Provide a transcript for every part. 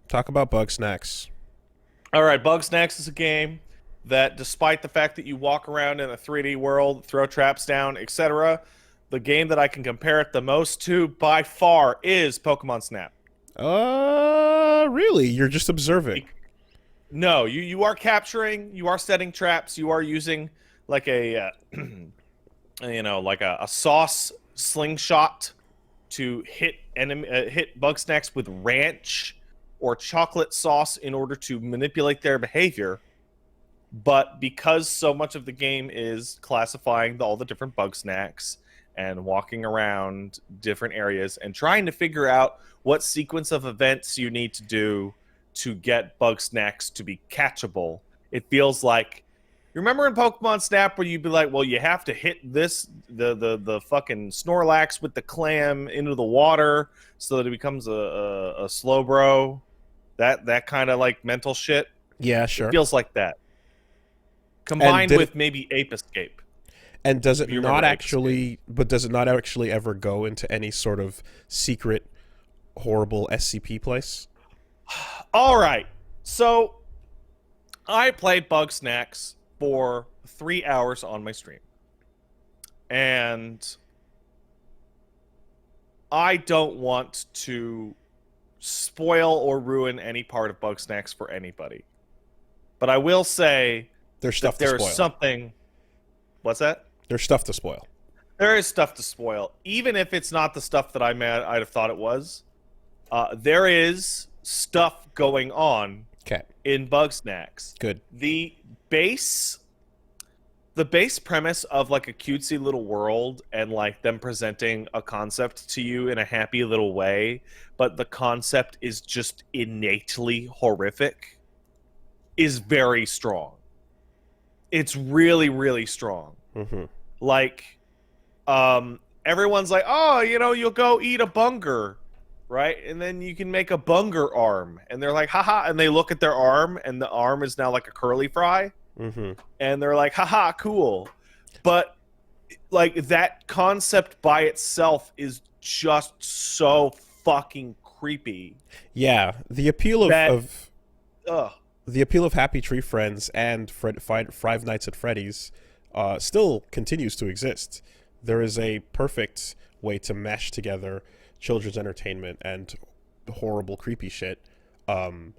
Talk about Bugsnax. All right, Bugsnax is a game that, despite the fact that you walk around in a 3D world, throw traps down, etc., the game that I can compare it the most to by far is Pokemon Snap. Really? You're just observing. No, you are capturing, you are setting traps, you are using like a like a sauce slingshot to hit Bugsnax with ranch or chocolate sauce in order to manipulate their behavior. But because so much of the game is classifying all the different Bugsnax and walking around different areas and trying to figure out what sequence of events you need to do to get Bugsnax to be catchable, it feels like you remember in Pokemon Snap where you'd be like, well, you have to hit the fucking Snorlax with the clam into the water so that it becomes a Slowbro. That kind of like mental shit. Yeah, It sure. feels like that. And Combined did it? with maybe Ape Escape. And does If it you not remember Ape Escape. actually? But does it not actually ever go into any sort of secret, horrible SCP place? All right. So I played Bugsnax for 3 hours on my stream. And I don't want to spoil or ruin any part of Bugsnax for anybody. But I will say There's that stuff to there is spoil. something. What's that? There's stuff to spoil. There is stuff to spoil, even if it's not the stuff that I'd have thought it was. There is stuff going on Okay. in Bugsnax. Good. The base premise of like a cutesy little world and like them presenting a concept to you in a happy little way, but the concept is just innately horrific, is very strong. It's really, really strong. Mm-hmm. Like, everyone's like, oh, you'll go eat a bunger, right? And then you can make a bunger arm. And they're like, haha. And they look at their arm, and the arm is now like a curly fry. Mm-hmm. And they're like, haha, cool. But, like, that concept by itself is just so fucking creepy Yeah. The appeal of, that, of ugh. the appeal of Happy Tree Friends and Five Nights at Freddy's still continues to exist. There is a perfect way to mesh together children's entertainment and horrible, creepy shit. Um,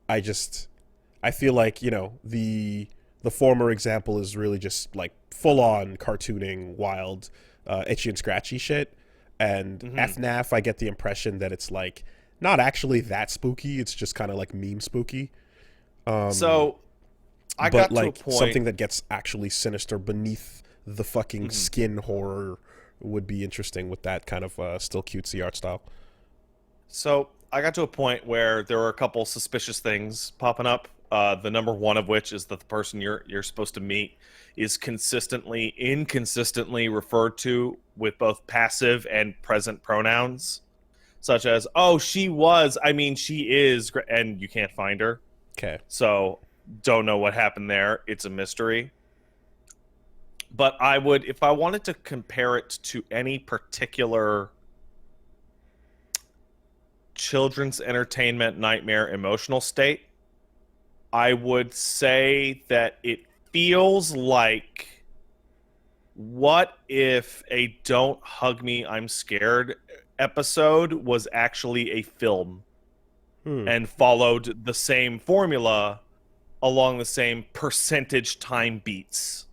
I just, I feel like the former example is really just like full on cartooning, wild, itchy and scratchy shit. And Mhm. FNAF, I get the impression that it's like not actually that spooky. It's just kind of like meme spooky. Um, So, I but got to a like point. something that gets actually sinister beneath the fucking Mhm. skin horror would be interesting with that kind of still cutesy art style. So I got to a point where there were a couple suspicious things popping up. The number one of which is that the person you're supposed to meet is inconsistently referred to with both passive and present pronouns, such as "oh, she was," I mean, she is, and you can't find her. Okay. So don't know what happened there. It's a mystery. But I would, if I wanted to compare it to any particular children's entertainment nightmare emotional state, I would say that it feels like, what if a Don't Hug Me, I'm Scared episode was actually a film Hmm. and followed the same formula along the same percentage time beats,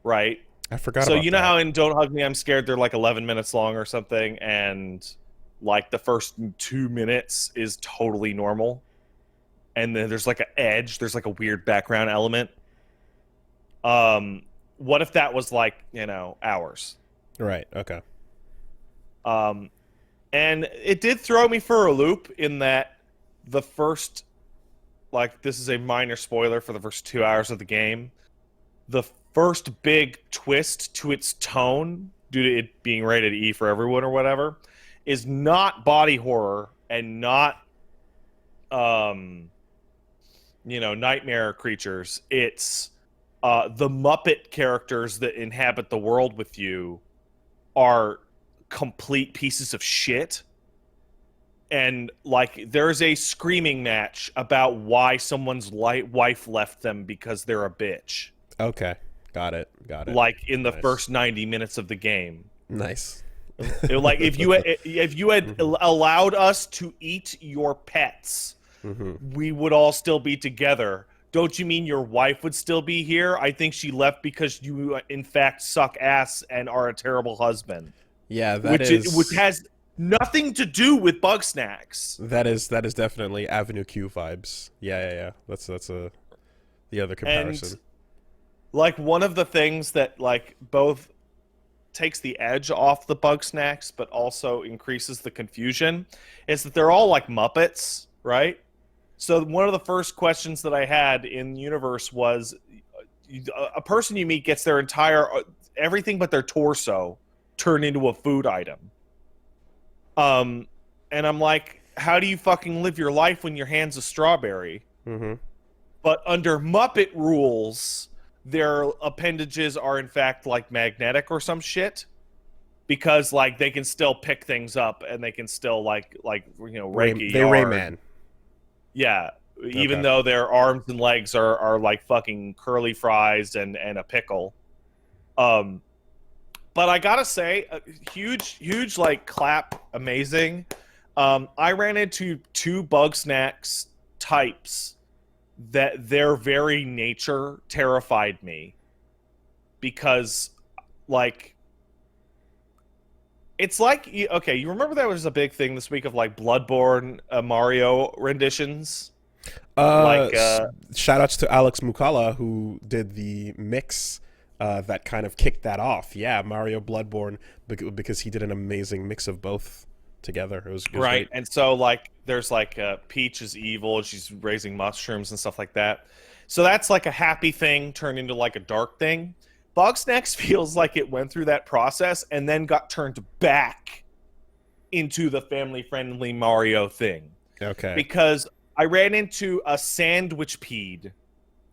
right? I forgot So about you know that. how in Don't Hug Me, I'm Scared they're like 11 minutes long or something, and like the first 2 minutes is totally normal, and then there's like an edge, there's like a weird background element. What if that was like, hours? Right. Okay. Um, and it did throw me for a loop in that the first, like, this is a minor spoiler for the first 2 hours of the game. The first big twist to its tone, due to it being rated E for everyone or whatever, is not body horror and not, um, nightmare creatures. It's the Muppet characters that inhabit the world with you are complete pieces of shit. and like there's a screaming match about why someone's wife left them because they're a bitch. Okay. Got it. Like in the Nice. first 90 minutes of the game. Nice. Like if you had allowed us to eat your pets, we would all still be together. Don't you mean your wife would still be here? I think she left because you in fact suck ass and are a terrible husband. Yeah, which has nothing to do with Bugsnax. That is definitely Avenue Q vibes. Yeah. That's the other comparison. And like one of the things that like both takes the edge off the Bugsnax but also increases the confusion is that they're all like Muppets, right? So one of the first questions that I had in universe was a person you meet gets their entire everything but their torso turned into a food item. And I'm like, how do you fucking live your life when your hand's a strawberry? But under Muppet rules, their appendages are in fact like magnetic or some shit, because like they can still pick things up and they can still like rake a yard. They Rayman. Yeah, even though their arms and legs are like fucking curly fries and a pickle. But I gotta say, huge like clap, amazing. I ran into two Bugsnax types that their very nature terrified me, because like it's like, okay, you remember that was a big thing this week of like Bloodborne Mario renditions? Shout outs to Alex Mukala who did the mix that kind of kicked that off. Yeah, Mario Bloodborne, because he did an amazing mix of both together. It was right. Great. And so like there's like Peach is evil, she's raising mushrooms and stuff like that. So that's like a happy thing turned into like a dark thing. Bugsnax feels like it went through that process and then got turned back into the family-friendly Mario thing. Okay. Because I ran into a sandwich peed,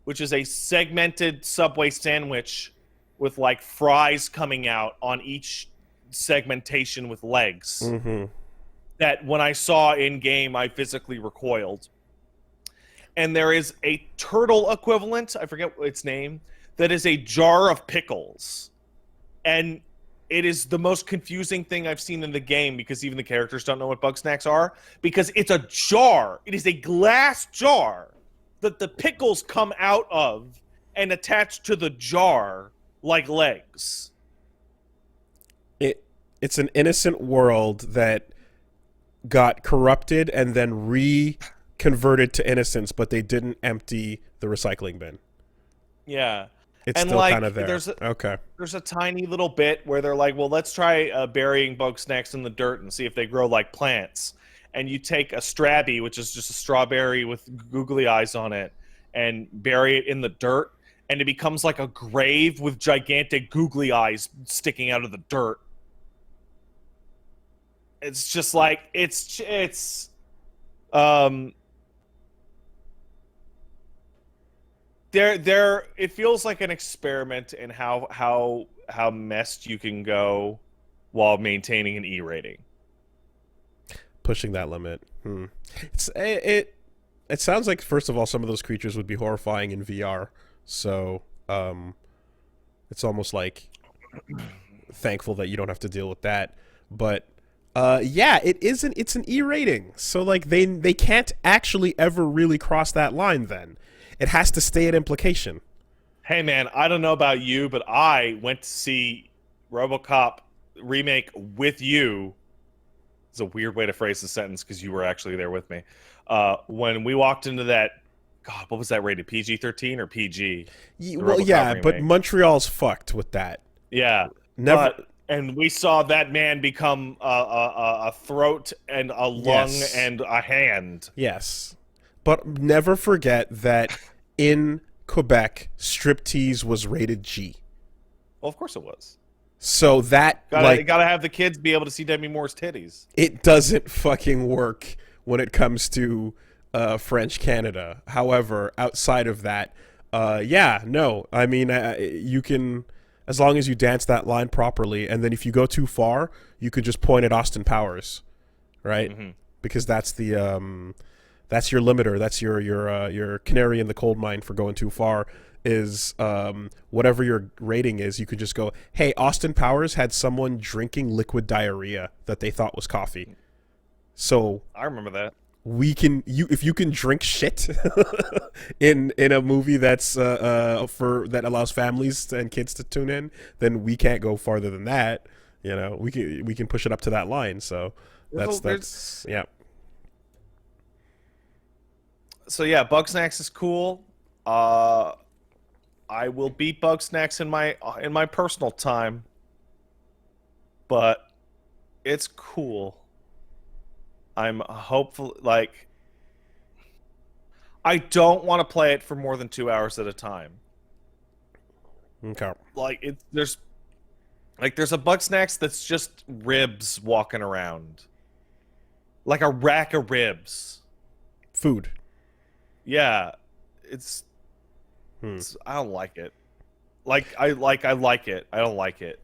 which is a segmented Subway sandwich with like fries coming out on each segmentation with legs. That when I saw in game, I physically recoiled. And there is a turtle equivalent, I forget its name, that is a jar of pickles. And it is the most confusing thing I've seen in the game, because even the characters don't know what Bugsnax are, because it's a jar. It is a glass jar that the pickles come out of and attach to the jar like legs. It's an innocent world that got corrupted and then reconverted to innocence, but they didn't empty the recycling bin. Yeah. It's and still like, kind of there. There's a tiny little bit where they're like, well, let's try burying Bugsnax in the dirt and see if they grow like plants. And you take a Strabby, which is just a strawberry with googly eyes on it, and bury it in the dirt, and it becomes like a grave with gigantic googly eyes sticking out of the dirt. It's just like, There, it feels like an experiment in how messed you can go while maintaining an E rating. Pushing that limit. It sounds like, first of all, some of those creatures would be horrifying in VR. So it's almost like thankful that you don't have to deal with that. But yeah, it's an E rating. So like they can't actually ever really cross that line then. It has to stay at implication. Hey, man, I don't know about you, but I went to see RoboCop remake with you. It's a weird way to phrase the sentence because you were actually there with me. When we walked into that, God, what was that rated? PG-13 or PG? Well, yeah, remake. But Montreal's fucked with that. Yeah. Never. And we saw that man become a throat and a lung and a hand. Yes. But never forget that in Quebec, striptease was rated G. Well, of course it was. So that gotta have the kids be able to see Demi Moore's titties. It doesn't fucking work when it comes to French Canada. However, outside of that, yeah, no. I mean, you can, as long as you dance that line properly, and then if you go too far, you could just point at Austin Powers, right? because that's that's your limiter. That's your canary in the coal mine for going too far. Is whatever your rating is, you could just go, hey, Austin Powers had someone drinking liquid diarrhea that they thought was coffee. So I remember that. we can if you can drink shit in a movie that's for that allows families and kids to tune in, then we can't go farther than that. You know, we can push it up to that line. So that's yeah. So yeah, Bugsnax is cool. I will beat Bugsnax in my personal time, but it's cool. I'm hopeful. Like, I don't want to play it for more than 2 hours at a time. Okay. Like there's a Bugsnax that's just ribs walking around, like a rack of ribs. Food. Yeah, it's I don't like it. I like it. I don't like it.